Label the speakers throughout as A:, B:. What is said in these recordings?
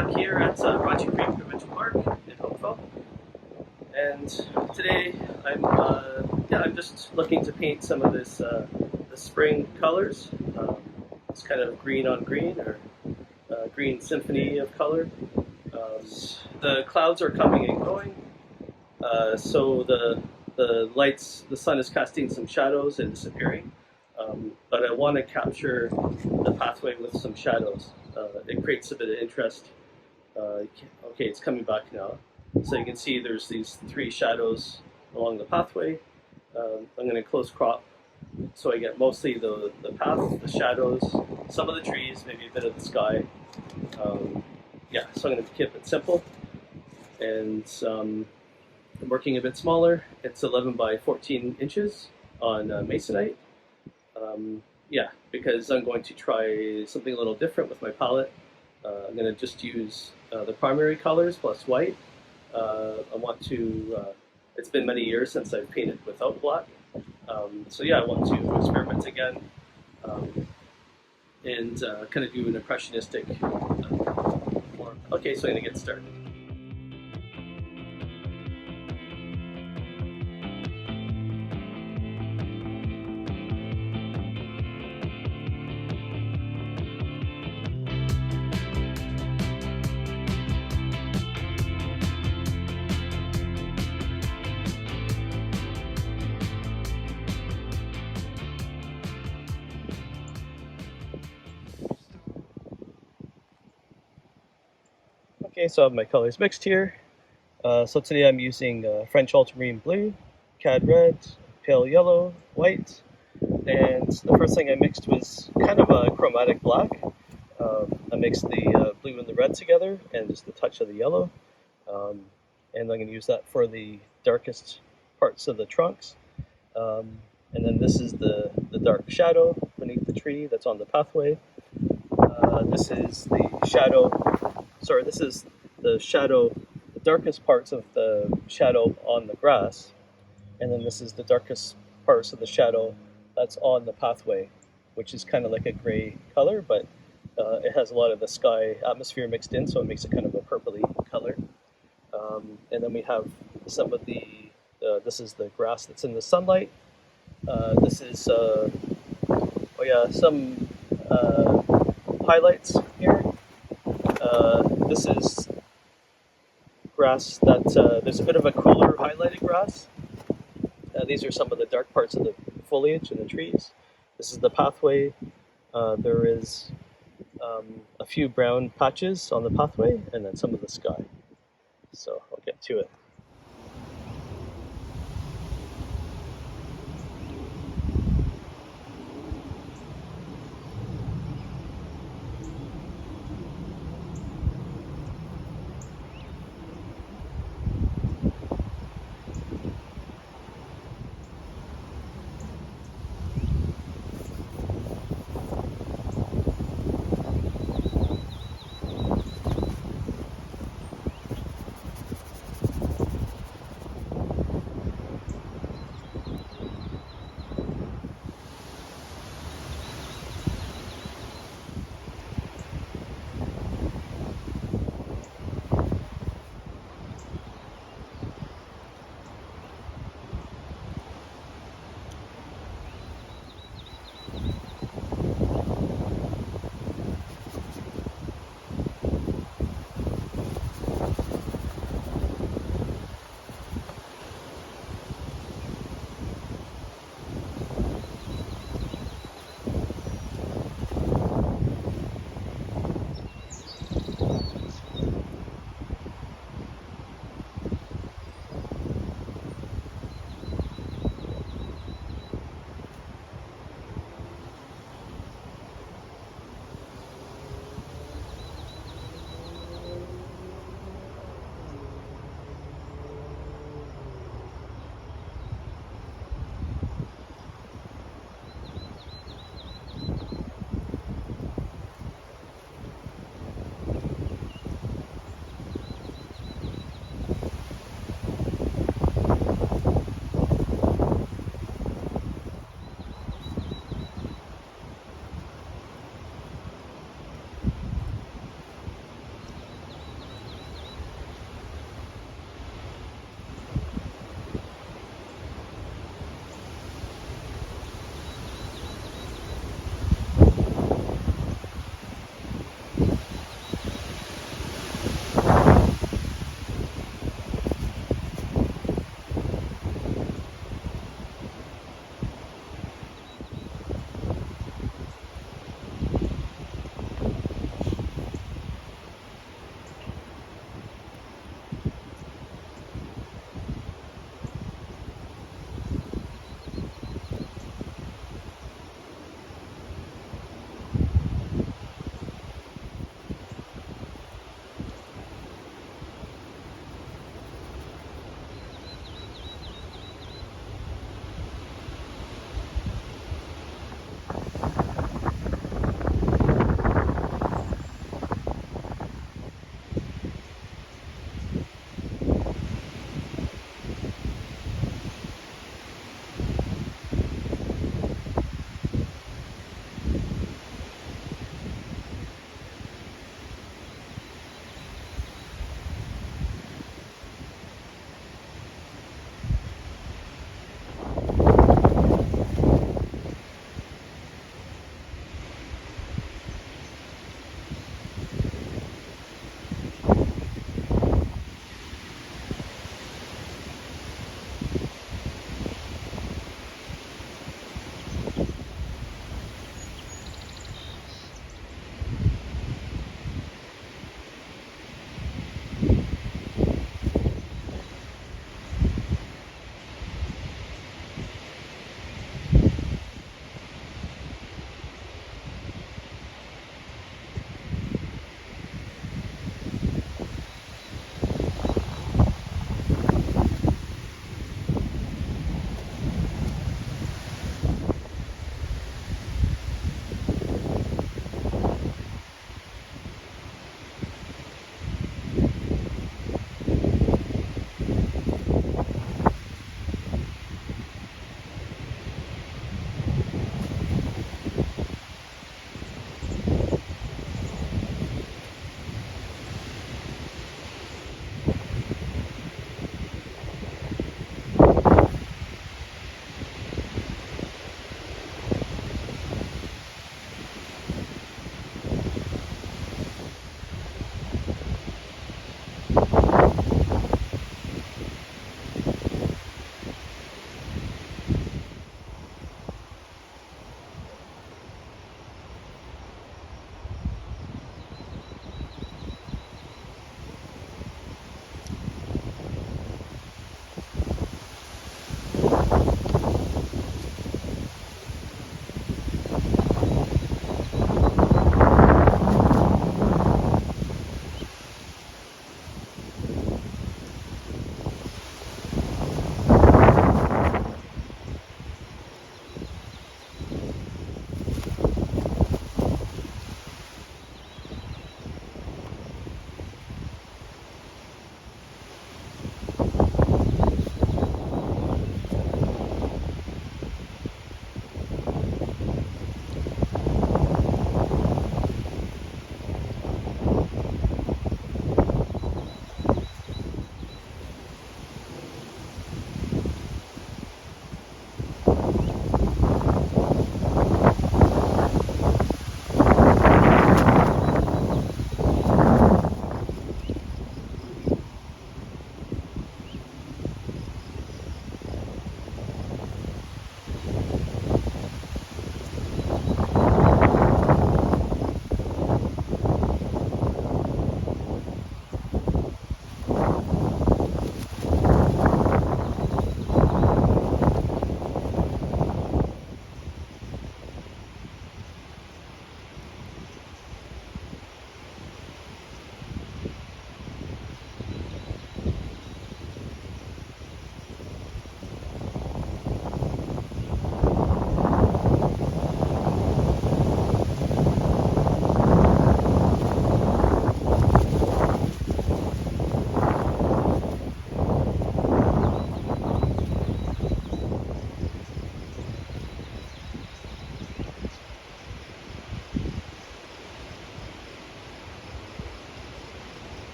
A: back here at Bronte Creek Provincial Park in Hopeville, and today I'm just looking to paint some of this the spring colors. It's kind of green on green, or green symphony of color. The clouds are coming and going, so the lights, the sun is casting some shadows and disappearing. But I want to capture the pathway with some shadows. It creates a bit of interest. Okay, it's coming back now. So you can see there's these three shadows along the pathway. I'm going to close crop so I get mostly the path, the shadows, some of the trees, maybe a bit of the sky. Yeah, so I'm going to keep it simple. And I'm working a bit smaller. It's 11 by 14 inches on masonite. Yeah, because I'm going to try something a little different with my palette. I'm going to just use the primary colors plus white. I want to, it's been many years since I've painted without black. So yeah, I want to experiment again and kind of do an impressionistic form. Okay, so I'm going to get started. Okay, so I have my colors mixed here. So today I'm using French ultramarine blue, cad red, pale yellow, white, and the first thing I mixed was kind of a chromatic black. I mixed the blue and the red together and just a touch of the yellow. And I'm going to use that for the darkest parts of the trunks. And then this is the dark shadow beneath the tree that's on the pathway. This is the shadow. Sorry, this is the shadow, the darkest parts of the shadow on the grass, and then this is the darkest parts of the shadow that's on the pathway, which is kind of like a gray color, but it has a lot of the sky atmosphere mixed in, so it makes it kind of a purpley color. And then we have some of this is the grass that's in the sunlight. This is, some highlights here. This is grass that there's a bit of a cooler highlighted grass. These are some of the dark parts of the foliage and the trees. This is the pathway. There is a few brown patches on the pathway, and then some of the sky. So I'll get to it.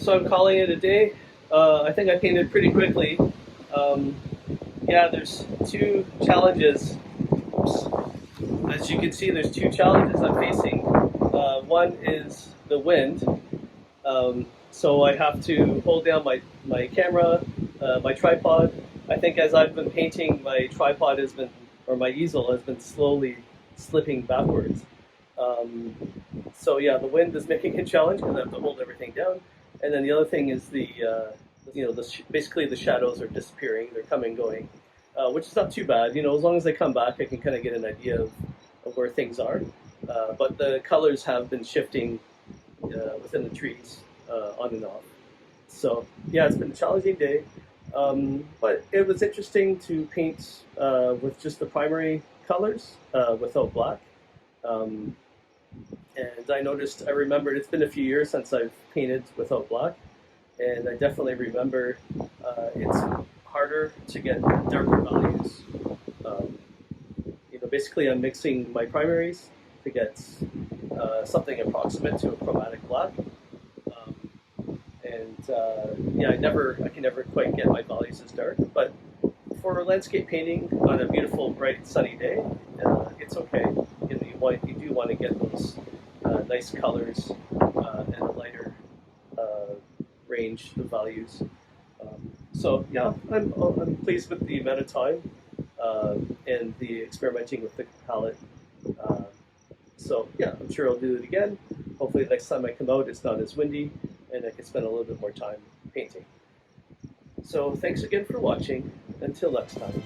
A: So I'm calling it a day. I think I painted pretty quickly. Um, yeah, there's two challenges. Oops. As you can see, there's two challenges I'm facing. One is the wind. So I have to hold down my camera, my tripod. I think as I've been painting, my tripod has been, or my easel has been slowly slipping backwards. Um, so yeah, the wind is making it a challenge because I have to hold everything down. And then the other thing is basically the shadows are disappearing. They're coming, going, which is not too bad. As long as they come back, I can kind of get an idea of where things are. But the colors have been shifting within the trees on and off. So yeah, it's been a challenging day, but it was interesting to paint with just the primary colors without black. Um, and I remembered it's been a few years since I've painted without black, and I definitely remember it's harder to get darker values. Um, basically I'm mixing my primaries to get something approximate to a chromatic black. Yeah, I can never quite get my values as dark, but for landscape painting on a beautiful, bright, sunny day, it's okay. You do want to get those nice colors and a lighter range of values. So yeah, I'm pleased with the amount of time and the experimenting with the palette. Uh, so yeah, I'm sure I'll do it again. Hopefully next time I come out it's not as windy and I can spend a little bit more time painting. So thanks again for watching. Until next time.